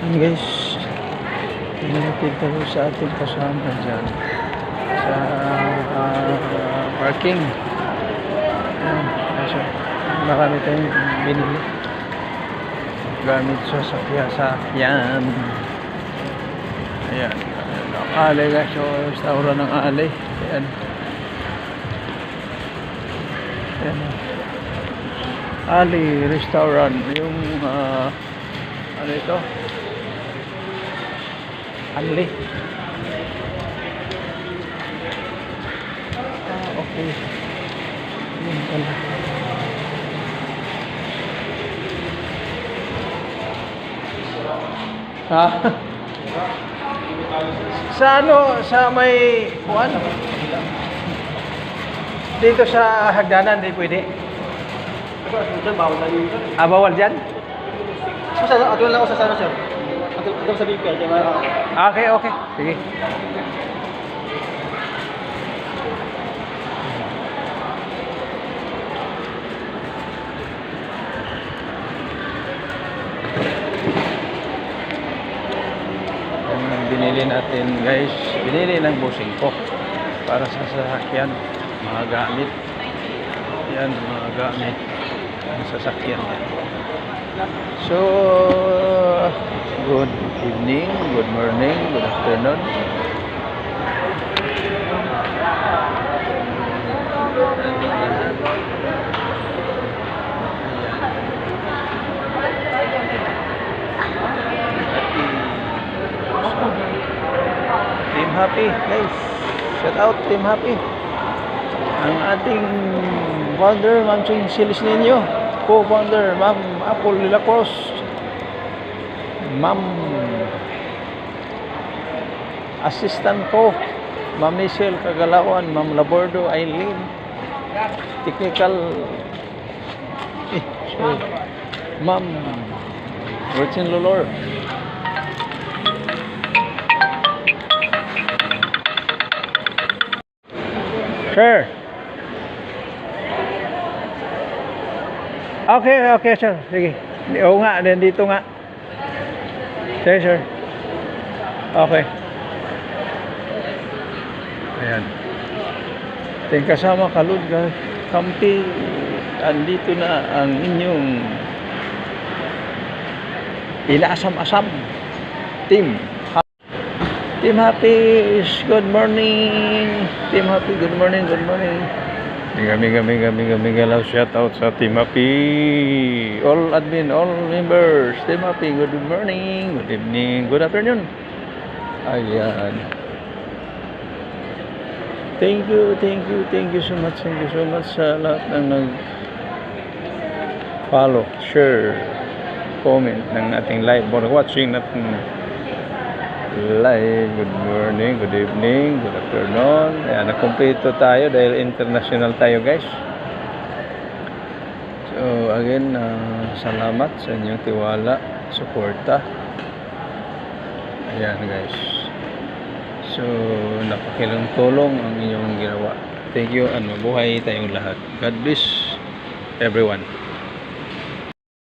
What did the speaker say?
Guys, pinatid tayo sa ating kasama dyan sa parking. Ayan, so, marami tayong binili gamit sa sakyan. Ayan, alay guys, so restaurant ng alay. Ayan, ayan, Ali Restaurant, yung ano ito? Ali. Okay. Yun pala. Ha? Sa ano? Sa may kuwan? Dito sa hagdanan, di pwede. Bawal dyan? Ato lang ako sa sana, sir. Ato sa BPL. Okay, okay. Sige. Ang binili natin guys, binili ng busing ko para sa sasakyan, mga gamit. Yan, mga gamit ng sasakyan yan. So, good evening, good morning, good afternoon. Team Happy, guys. Shout out Team Happy. Ang ating founder, Ma'am Silis Ninyo, co-founder, Ma'am Apple de la Cruz, Ma'am assistant ko, Ma'am Michelle Kagalawan, Ma'am Labordo Aileen, technical, Ma'am Rotin Lolor. Sir. Okay, sir. Sige. Oo nga, dito nga. Sige, sir. Okay. Ayan. Ting kasama kalud ka. Kampi, andito na ang inyong inaasam-asam team. Team Happy is good morning. Team Happy, good morning, good morning. Kami galaw, shout out sa Team Happy, all admin, all members. Team Happy, good morning, good evening, good afternoon. Ayan. Thank you so much sa lahat ng nag-follow, share, comment ng ating live or watching natin live. Good morning, good evening, good afternoon. Ayan, nakumpleto tayo dahil international tayo guys. So again, salamat sa inyong tiwala, suporta. Ayan guys. So napakilang tulong ang inyong ginawa. Thank you and mabuhay tayong lahat. God bless everyone.